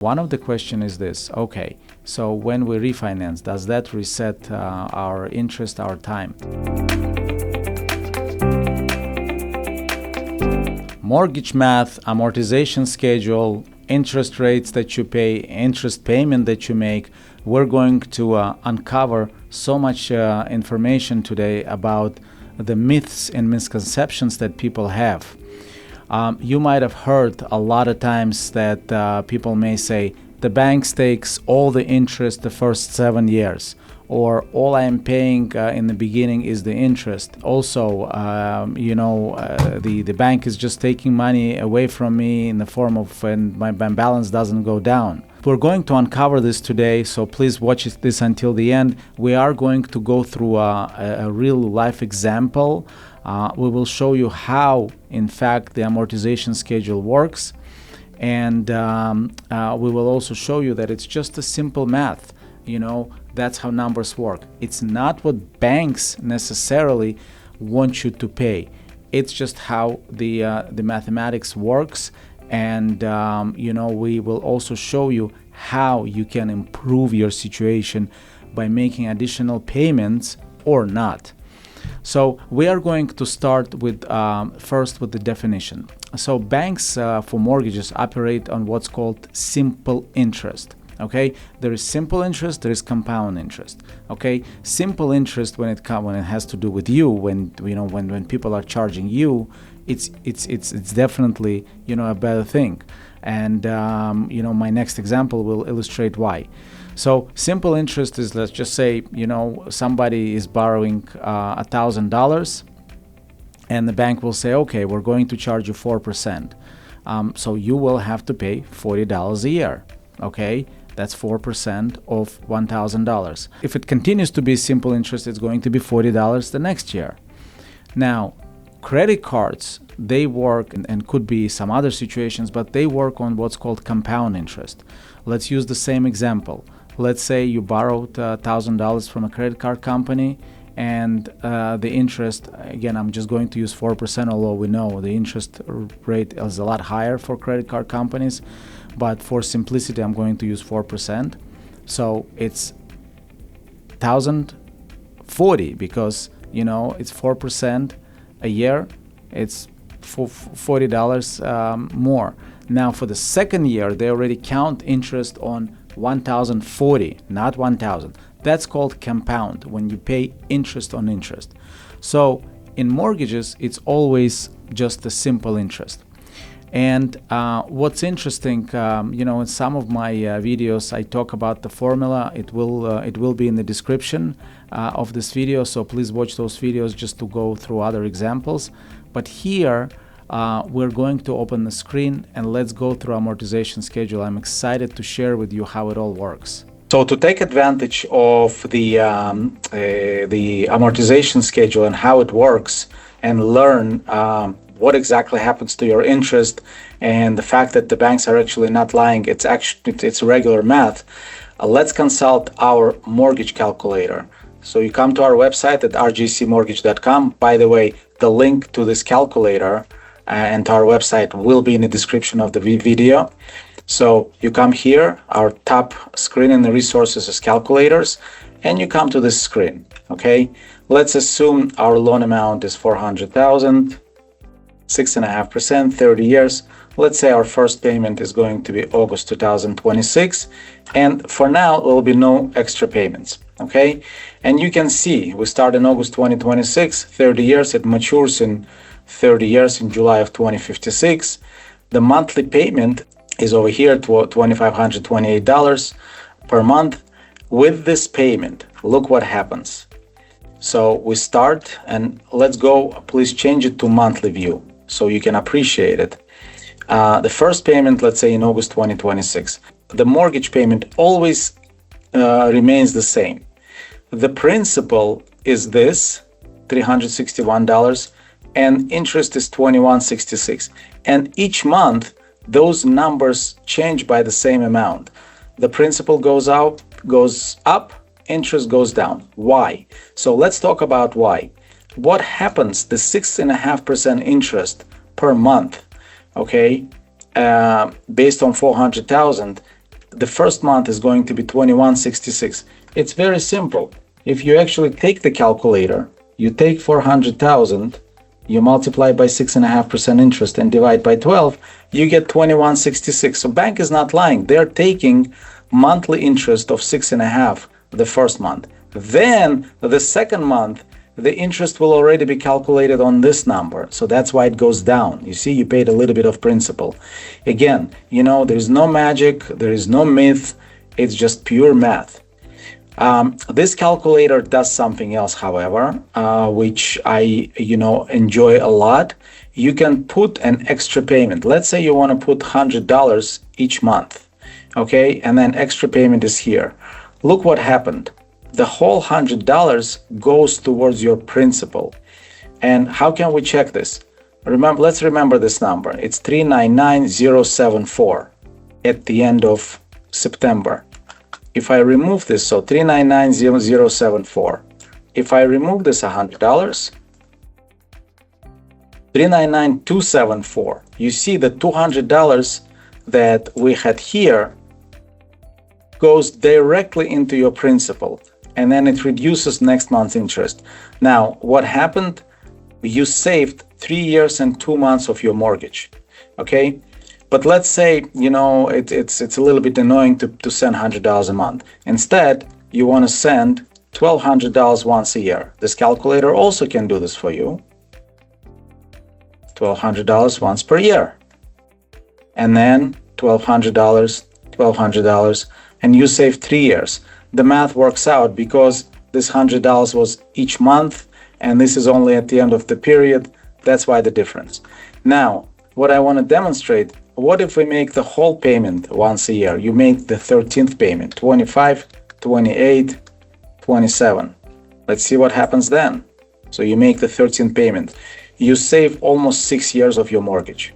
One of the question is this: okay, so when we refinance, does that reset our interest, our time? Mortgage math, amortization schedule, interest rates that you pay, interest payment that you make. We're going to uncover so much information today about the myths and misconceptions that people have. You might have heard a lot of times that people may say, the bank takes all the interest the first 7 years, or all I am paying in the beginning is the interest. Also, the bank is just taking money away from me in the form of when my balance doesn't go down. We're going to uncover this today, so please watch this until the end. We are going to go through a real life example. We will show you how, in fact, the amortization schedule works. And we will also show you that it's just a simple math. That's how numbers work. It's not what banks necessarily want you to pay. It's just how the mathematics works. And we will also show you how you can improve your situation by making additional payments or not. So we are going to start with first with the definition. So banks for mortgages operate on what's called simple interest. Okay, there is simple interest, there is compound interest. Okay, simple interest when it has to do with you, when people are charging you, it's definitely a better thing. And my next example will illustrate why. So simple interest is, let's just say somebody is borrowing $1,000, and the bank will say, okay, we're going to charge you 4%. So you will have to pay $40 a year. Okay, that's 4% of $1,000. If it continues to be simple interest, it's going to be $40 the next year. Now, credit cards, they work, and could be some other situations, but they work on what's called compound interest. Let's use the same example. Let's say you borrowed $1,000 from a credit card company, and the interest, again, I'm just going to use 4%, although we know the interest rate is a lot higher for credit card companies. But for simplicity, I'm going to use 4%. So it's $1,040 because, it's 4% a year. It's $40 more. Now, for the second year, they already count interest on $1,040, not $1,000. That's called compound, when you pay interest on interest. So in mortgages, it's always just a simple interest. And what's interesting, in some of my videos, I talk about the formula. It will be in the description of this video, so please watch those videos just to go through other examples. But here, we're going to open the screen and let's go through amortization schedule. I'm excited to share with you how it all works. So to take advantage of the amortization schedule and how it works, and learn what exactly happens to your interest, and the fact that the banks are actually not lying, it's regular math. Let's consult our mortgage calculator. So you come to our website at rgcmortgage.com. By the way, the link to this calculator and to our website will be in the description of the video. So you come here, our top screen in the resources is calculators, and you come to this screen. Okay, let's assume our loan amount is $400,000, 6.5%, 30 years. Let's say our first payment is going to be August 2026, and for now there will be no extra payments. Okay, and you can see we start in August 2026, 30 years, it matures in 30 years in July of 2056. The monthly payment is over here to $2,528 per month. With this payment, look what happens. So we start, and let's go, please change it to monthly view so you can appreciate it. The first payment, let's say in August 2026, the mortgage payment always remains the same. The principal is this, $361, and interest is $21.66. And each month, those numbers change by the same amount. The principal goes up, interest goes down. Why? So let's talk about why. What happens, the 6.5% interest per month, okay, based on 400,000, the first month is going to be 2166. It's very simple. If you actually take the calculator, you take 400,000, you multiply by 6.5% interest and divide by 12, you get 2166. So bank is not lying. They're taking monthly interest of 6.5 the first month. Then the second month, the interest will already be calculated on this number. So that's why it goes down. You see, you paid a little bit of principal. Again, there is no magic, there is no myth. It's just pure math. This calculator does something else, however, which I, enjoy a lot. You can put an extra payment. Let's say you want to put $100 each month, okay? And then extra payment is here. Look what happened. The whole $100 goes towards your principal. And how can we check this? Let's remember this number. It's 399074 at the end of September. If I remove this, so 399074, if I remove this $100, 399274, you see the $200 that we had here goes directly into your principal, and then it reduces next month's interest. Now, what happened? You saved 3 years and 2 months of your mortgage, okay? But let's say, it's a little bit annoying to send $100 a month. Instead, you want to send $1,200 once a year. This calculator also can do this for you. $1,200 once per year. And then $1,200, and you save 3 years. The math works out because this $100 was each month, and this is only at the end of the period. That's why the difference. Now, what I want to demonstrate, what if we make the whole payment once a year? You make the 13th payment, 25, 28, 27. Let's see what happens then. So you make the 13th payment. You save almost 6 years of your mortgage.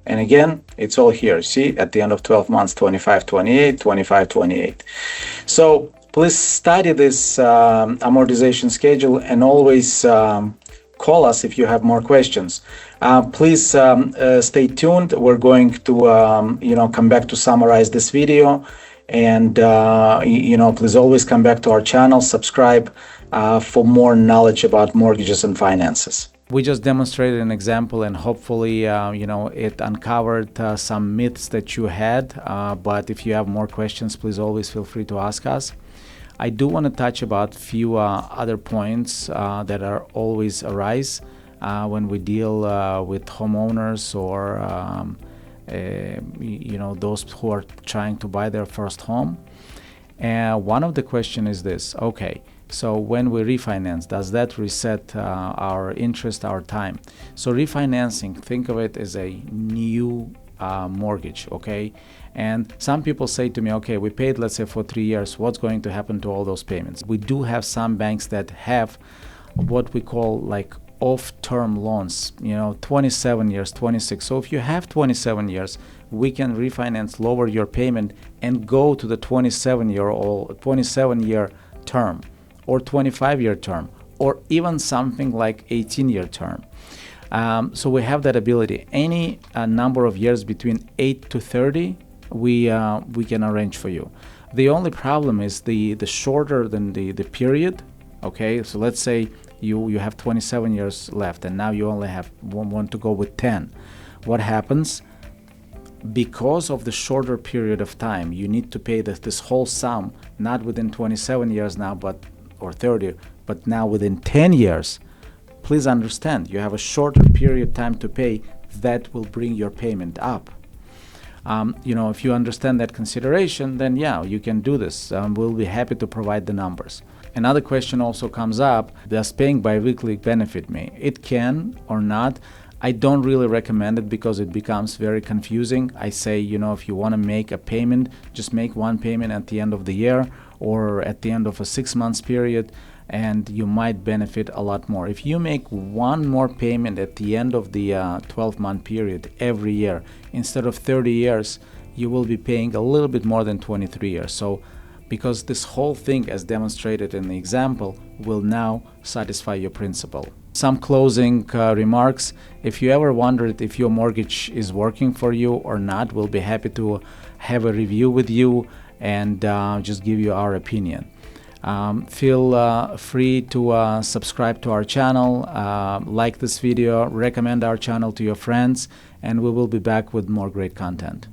And again, it's all here. See, at the end of 12 months, 25, 28, 25, 28. So please study this amortization schedule and always call us if you have more questions. Please stay tuned. We're going to, come back to summarize this video. And, please always come back to our channel, subscribe for more knowledge about mortgages and finances. We just demonstrated an example, and hopefully, it uncovered some myths that you had. But if you have more questions, please always feel free to ask us. I do want to touch about few other points that are always arise when we deal with homeowners or those who are trying to buy their first home. And one of the question is this: okay, so when we refinance, does that reset our interest, our time? So refinancing, think of it as a new mortgage, okay? And some people say to me, okay, we paid, let's say, for 3 years. What's going to happen to all those payments? We do have some banks that have what we call like off-term loans, 27 years, 26. So if you have 27 years, we can refinance, lower your payment, and go to the 27-year term, or 25-year term, or even something like 18-year term. So we have that ability. Any number of years between 8 to 30, we can arrange for you. The only problem is the shorter than the period. Okay, so let's say you have 27 years left, and now you only want to go with 10. What happens? Because of the shorter period of time, you need to pay this whole sum, not within 27 years now, or 30, but now within 10 years. Please understand, you have a shorter period time to pay. That will bring your payment up. If you understand that consideration, then yeah, you can do this. We'll be happy to provide the numbers. Another question also comes up: does paying biweekly benefit me? It can or not. I don't really recommend it because it becomes very confusing. I say, if you want to make a payment, just make one payment at the end of the year or at the end of a 6 months period, and you might benefit a lot more. If you make one more payment at the end of the 12-month period every year, instead of 30 years, you will be paying a little bit more than 23 years. So because this whole thing, as demonstrated in the example, will now satisfy your principal. Some closing remarks: if you ever wondered if your mortgage is working for you or not, we'll be happy to have a review with you and just give you our opinion. Feel free to subscribe to our channel, like this video, recommend our channel to your friends, and we will be back with more great content.